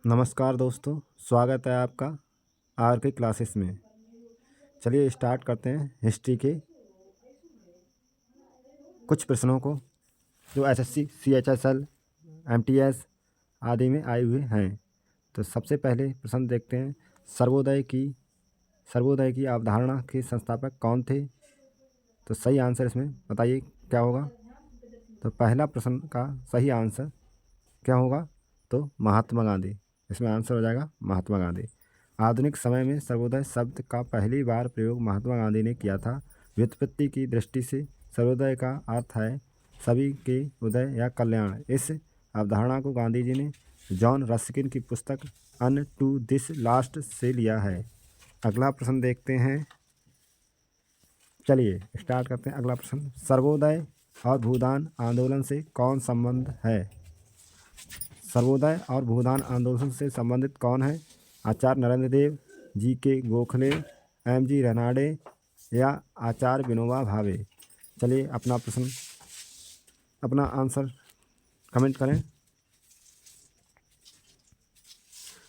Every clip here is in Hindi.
नमस्कार दोस्तों, स्वागत है आपका आर के क्लासेस में। चलिए स्टार्ट करते हैं हिस्ट्री के कुछ प्रश्नों को जो एसएससी, सीएचएसएल, एमटीएस आदि में आए हुए हैं। तो सबसे पहले प्रश्न देखते हैं, सर्वोदय की अवधारणा के संस्थापक कौन थे? तो सही आंसर इसमें बताइए क्या होगा। तो पहला प्रश्न का सही आंसर क्या होगा? तो महात्मा गांधी। इसमें आंसर हो जाएगा महात्मा गांधी। आधुनिक समय में सर्वोदय शब्द का पहली बार प्रयोग महात्मा गांधी ने किया था। व्युत्पत्ति की दृष्टि से सर्वोदय का अर्थ है सभी के उदय या कल्याण। इस अवधारणा को गांधी जी ने जॉन रस्किन की पुस्तक अन टू दिस लास्ट से लिया है। अगला प्रश्न देखते हैं। चलिए स्टार्ट करते हैं। अगला प्रश्न, सर्वोदय और भूदान आंदोलन से कौन संबंध है? सर्वोदय और भूदान आंदोलन से संबंधित कौन है? आचार्य नरेंद्र देव, जी.के. गोखले, एम.जी. रनाडे या आचार्य विनोबा भावे। चलिए अपना आंसर कमेंट करें।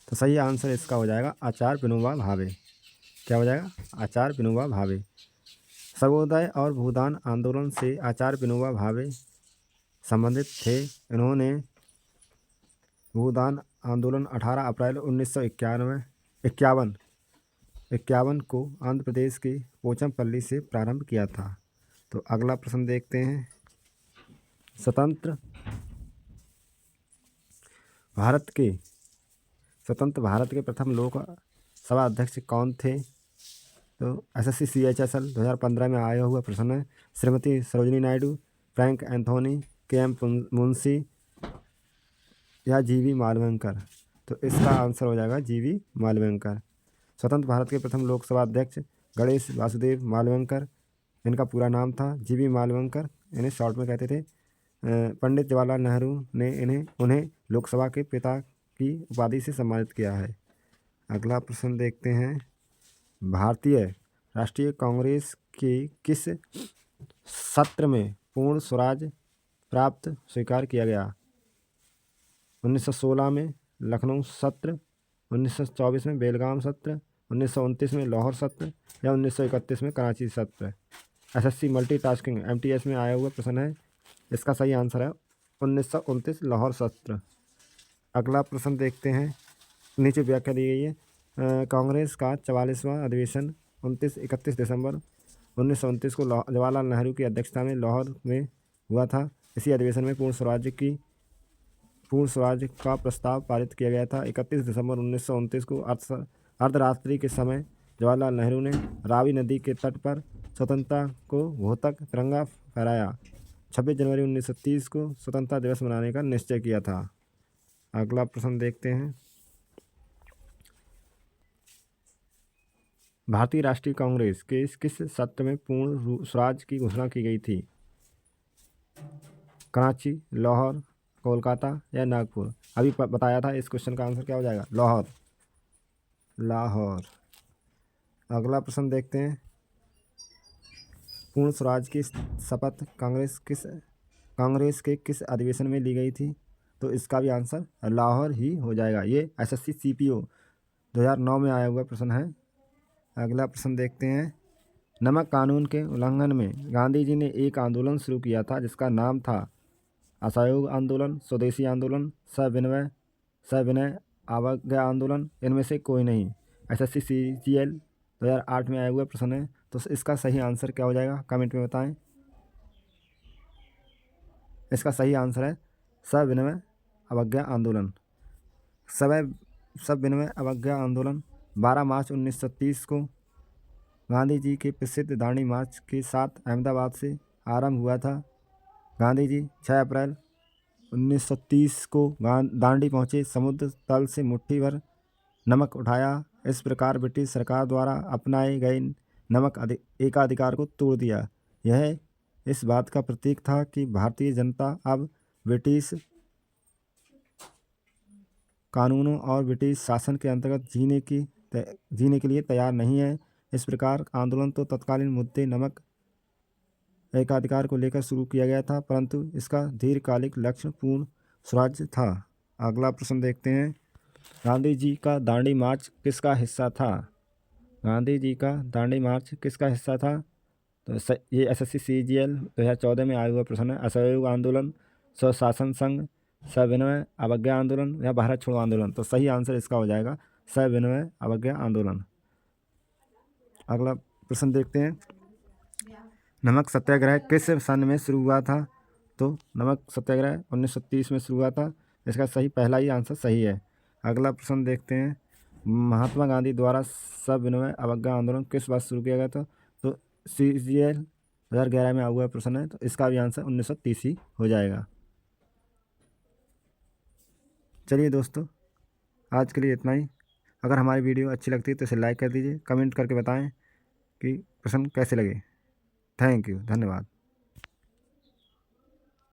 तो सही आंसर इसका हो जाएगा आचार्य विनोबा भावे। क्या हो जाएगा? आचार्य विनोबा भावे। सर्वोदय और भूदान आंदोलन से आचार्य विनोबा भावे संबंधित थे। इन्होंने भूदान आंदोलन 18 अप्रैल 1951 को आंध्र प्रदेश के पोचमपल्ली से प्रारंभ किया था। तो अगला प्रश्न देखते हैं। स्वतंत्र भारत के प्रथम लोकसभा अध्यक्ष कौन थे? तो एसएससी सीएचएसएल 2015 में आया हुआ प्रश्न है। Shrimati Sarojini Naidu, Frank Anthony, KM. Munshi या जीवी मालवणकर। तो इसका आंसर हो जाएगा जीवी मालवणकर। स्वतंत्र भारत के प्रथम लोकसभा अध्यक्ष गणेश वासुदेव मालवणकर, इनका पूरा नाम था जीवी मालवणकर, इन्हें शॉर्ट में कहते थे। पंडित जवाहरलाल नेहरू ने उन्हें लोकसभा के पिता की उपाधि से सम्मानित किया है। अगला प्रश्न देखते हैं। भारतीय राष्ट्रीय कांग्रेस के किस सत्र में पूर्ण स्वराज प्राप्त स्वीकार किया गया? 1916 में लखनऊ सत्र, 1924 में बेलगाम सत्र, 1929 में लाहौर सत्र या 1931 में कराची सत्र। एसएससी मल्टीटास्किंग एमटीएस में आया हुआ प्रश्न है। इसका सही आंसर है 1929 लाहौर सत्र। अगला प्रश्न देखते हैं। नीचे व्याख्या दी गई है। कांग्रेस का 44वां अधिवेशन 31 दिसंबर 1929 को जवाहरलाल नेहरू की अध्यक्षता में लाहौर में हुआ था। इसी अधिवेशन में पूर्ण स्वराज का प्रस्ताव पारित किया गया था। 31 दिसंबर 1929 को अर्धरात्रि के समय जवाहरलाल नेहरू ने रावी नदी के तट पर स्वतंत्रता को घोषक तिरंगा फहराया। 26 जनवरी 1930 को स्वतंत्रता दिवस मनाने का निश्चय किया था। अगला प्रश्न देखते हैं। भारतीय राष्ट्रीय कांग्रेस के किस सत्र में पूर्ण स्वराज की घोषणा की गई थी? कराची, लाहौर, कोलकाता या नागपुर। अभी बताया था। इस क्वेश्चन का आंसर क्या हो जाएगा? लाहौर। अगला प्रश्न देखते हैं। पूर्ण स्वराज की शपथ कांग्रेस के किस अधिवेशन में ली गई थी? तो इसका भी आंसर लाहौर ही हो जाएगा। ये एसएससी सीपीओ 2009 में आया हुआ प्रश्न है। अगला प्रश्न देखते हैं। नमक कानून के उल्लंघन में गांधी जी ने एक आंदोलन शुरू किया था जिसका नाम था असहयोग आंदोलन, स्वदेशी आंदोलन, सविनय अवज्ञा आंदोलन। इनमें से कोई नहीं। एसएससी सीजीएल 2008 में आया हुआ प्रश्न है। तो इसका सही आंसर क्या हो जाएगा? कमेंट में बताएं। इसका सही आंसर है सविनय अवज्ञा आंदोलन। सविनय अवज्ञा आंदोलन 12 मार्च 1930 को गांधी जी के प्रसिद्ध दांडी मार्च के साथ अहमदाबाद से आरंभ हुआ था। गांधी जी 6 अप्रैल 1930 को दांडी पहुंचे। समुद्र तल से मुट्ठी भर नमक उठाया। इस प्रकार ब्रिटिश सरकार द्वारा अपनाए गए नमक एकाधिकार को तोड़ दिया। यह इस बात का प्रतीक था कि भारतीय जनता अब ब्रिटिश कानूनों और ब्रिटिश शासन के अंतर्गत जीने के लिए तैयार नहीं है। इस प्रकार आंदोलन तो तत्कालीन मुद्दे नमक एकाधिकार को लेकर शुरू किया गया था, परंतु इसका दीर्घकालिक लक्ष्य पूर्ण स्वराज था। अगला प्रश्न देखते हैं। गांधी जी का दांडी मार्च किसका हिस्सा था? गांधी जी का दांडी मार्च किसका हिस्सा था? तो ये एसएससी सीजीएल 2014 में आया हुआ प्रश्न है। असहयोग आंदोलन, स्वशासन संघ, सविनय अवज्ञा आंदोलन या भारत छोड़ो आंदोलन। तो सही आंसर इसका हो जाएगा सविनय अवज्ञा आंदोलन। अगला प्रश्न देखते हैं। नमक सत्याग्रह किस सन में शुरू हुआ था? तो नमक सत्याग्रह 1930 में शुरू हुआ था। इसका सही पहला ही आंसर सही है। अगला प्रश्न देखते हैं। महात्मा गांधी द्वारा सविनय अवज्ञा आंदोलन किस वर्ष शुरू किया गया था? तो सीजीएल 2011 में हुआ प्रश्न है, तो इसका भी आंसर 1930 ही हो जाएगा। चलिए दोस्तों, आज के लिए इतना ही। अगर हमारी वीडियो अच्छी लगती है तो इसे लाइक कर दीजिए, कमेंट करके बताएं कि प्रश्न कैसे लगे। थैंक यू, धन्यवाद।